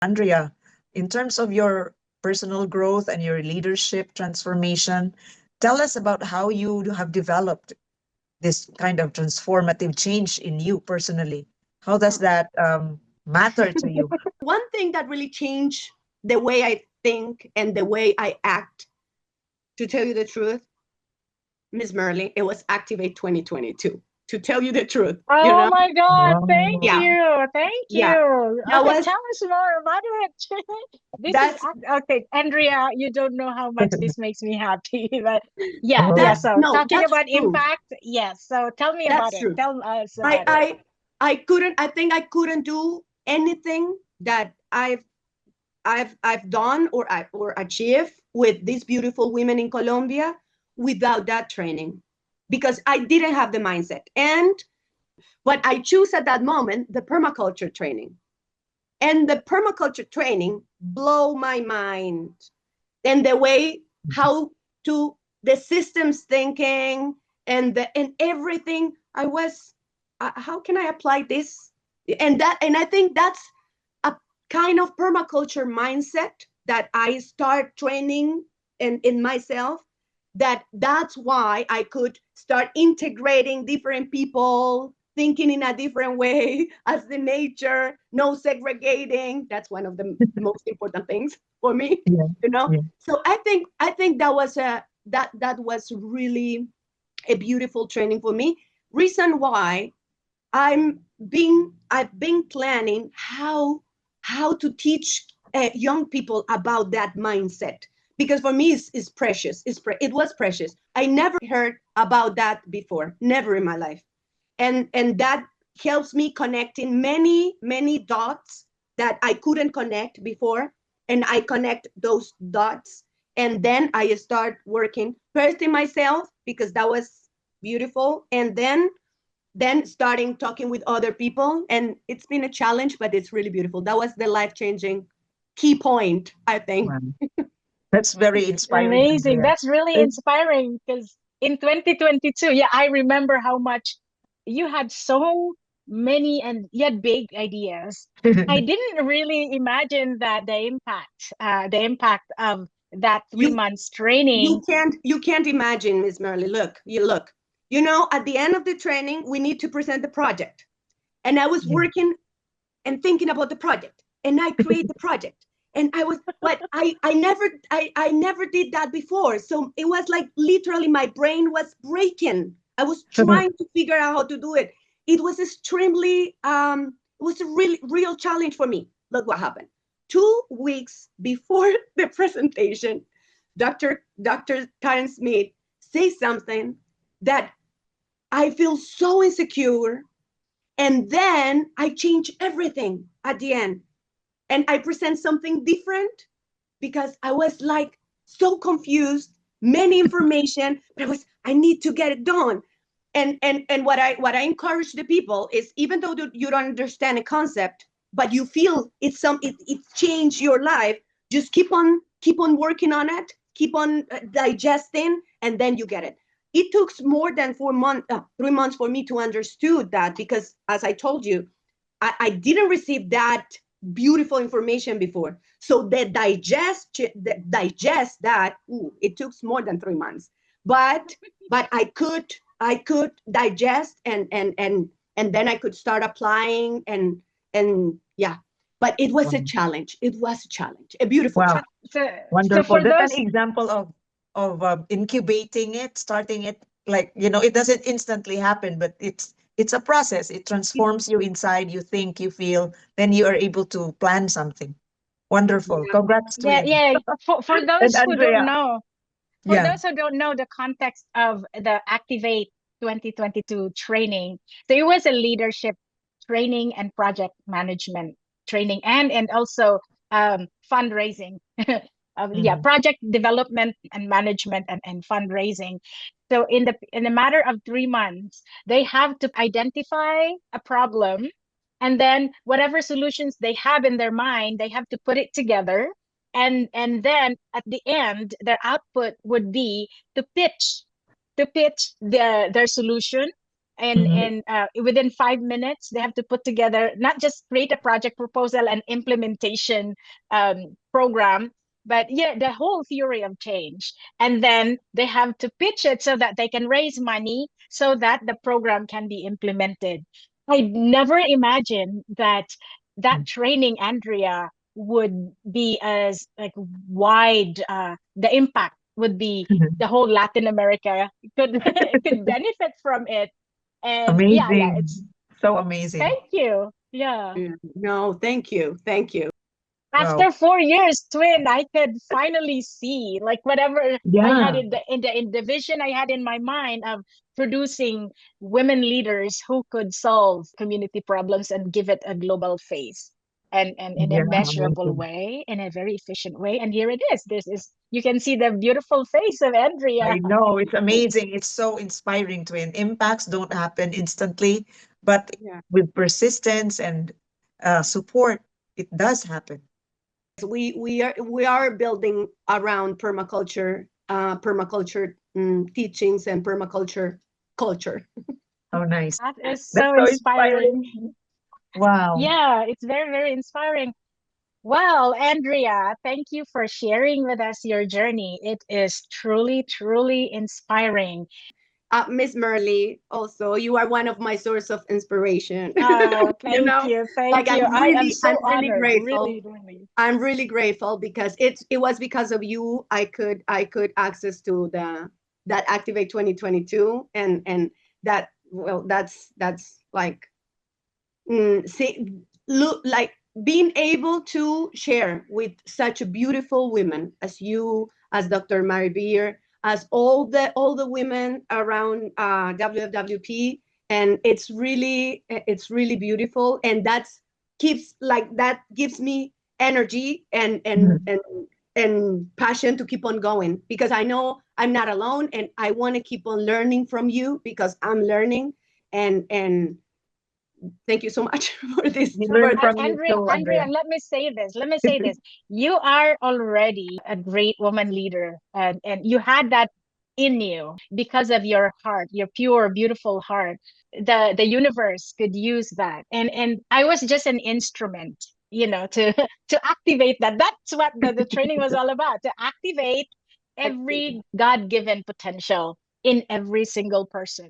Andrea, in terms of your personal growth and your leadership transformation, tell us about how you have developed this kind of transformative change in you personally. How does that matter to you? One thing that really changed the way I think and the way I act, to tell you the truth, Miss Merlin, it was Activate 2022. To tell you the truth, you Oh know? my God, thank Yeah, Oh, you. Thank yeah. you. That Okay, was tell us more about it. This is that's okay, Andrea, you don't know how much this makes me happy. But yeah, oh, that's so no, talking that's about true. impact, yes. So tell me about That's it. true. Tell us I about it. I I couldn't. I think I couldn't do anything that I've done or achieved with these beautiful women in Colombia without that training, because I didn't have the mindset. And what I choose at that moment, the permaculture training, and the permaculture training blow my mind, and the way how to the systems thinking and everything. I was, how can I apply this? And I think that's a kind of permaculture mindset that I start training in myself, that's why I could start integrating different people thinking in a different way as the nature, no segregating. That's one of the most important things for me, yeah, you know. yeah. So I think that was that was really a beautiful training for me. Reason why I've been planning how to teach young people about that mindset, because for me it's precious. It was precious. I never heard about that before, never in my life, and that helps me connecting many dots that I couldn't connect before, and I connect those dots, and then I start working first in myself, because that was beautiful, and then starting talking with other people, and it's been a challenge, but it's really beautiful. That was the life-changing key point, I think. Wow. That's very inspiring, Amazing. Andrea. That's really Thank- inspiring because in 2022, yeah, I remember how much you had so many and yet big ideas. I didn't really imagine that the impact of that three you months training. you can't imagine, Miss Merle. Look, at the end of the training we need to present the project, and I was Yeah. working and thinking about the project, and I create the project, and I was, but I never did that before, so it was like literally my brain was breaking. I was trying to figure out how to do it. It was extremely it was a really real challenge for me. Look what happened. 2 weeks before the presentation, Dr. Karen Smith says something that I feel so insecure, and then I change everything at the end, and I present something different, because I was like so confused, many information, but I need to get it done. And what I encourage the people is, even though you don't understand a concept, but you feel it's changed your life, just keep on working on it, keep on digesting, and then you get it. It took more than 4 months, 3 months for me to understood that, because as I told you, I didn't receive that beautiful information before. So digest that. Ooh, it took more than 3 months, but I could digest, and then I could start applying, and yeah. But it was a Wow. challenge. It was a challenge, a beautiful Wow. challenge. So Wonderful. for That's an those, example of incubating it, starting it. Like, it doesn't instantly happen, but it's a process. It transforms you inside. You think, you feel, then you are able to plan something. Wonderful. Yeah. Congrats to yeah, you. yeah, for And those who don't Andrea, know, for yeah. those who don't know the context of the Activate 2022 training, there was a leadership training and project management training, and also fundraising. Yeah, Mhm. project development and management and fundraising. So in a matter of 3 months, they have to identify a problem, and then whatever solutions they have in their mind, they have to put it together, and then at the end their output would be to pitch their solution, and within 5 minutes they have to put together, not just create a project proposal and implementation program, but yeah, the whole theory of change. And then they have to pitch it so that they can raise money so that the program can be implemented. I never imagined that that training, Andrea, would be as like wide, the impact would be the whole Latin America could could benefit from it. And yeah, Amazing. it's So amazing. thank you. Yeah. No, thank you. Thank you. Wow. After 4 years, twin, I could finally see like whatever I had Yeah. in the vision I had in my mind of producing women leaders who could solve community problems and give it a global face and in a Yeah. measurable Amazing. way, in a very efficient way. And here it is. This is, you can see the beautiful face of Andrea. I know. It's amazing. It's so inspiring, Twin. Impacts don't happen instantly, but Yeah. with persistence and support, it does happen. We are building around permaculture, teachings and permaculture culture. Oh, nice. That is That's so so inspiring. inspiring. Wow. Yeah, it's very, very inspiring. Well, Andrea, thank you for sharing with us your journey. It is truly, truly inspiring. Miss Merle, also, you are one of my source of inspiration. Oh, You thank know, you. like Thank you. I am so I'm really honored. grateful. Really, really. I'm really grateful because it was because of you I could access to that Activate 2022 and that, well, that's like see, look, like being able to share with such a beautiful women as you, as Dr. Mary Beer, as all the women around WFWP, and it's really beautiful, and that's keeps like that gives me energy Mhm. and passion to keep on going, because I know I'm not alone, and I want to keep on learning from you because I'm learning. And thank you so much for this. We For learn this. from you Andrea, too, Andrea, Andrea. let me say this. Let me say this. You are already a great woman leader, and you had that in you because of your heart, your pure, beautiful heart. The universe could use that. And I was just an instrument, to to activate that. That's what the training was all about, to activate every God-given potential in every single person.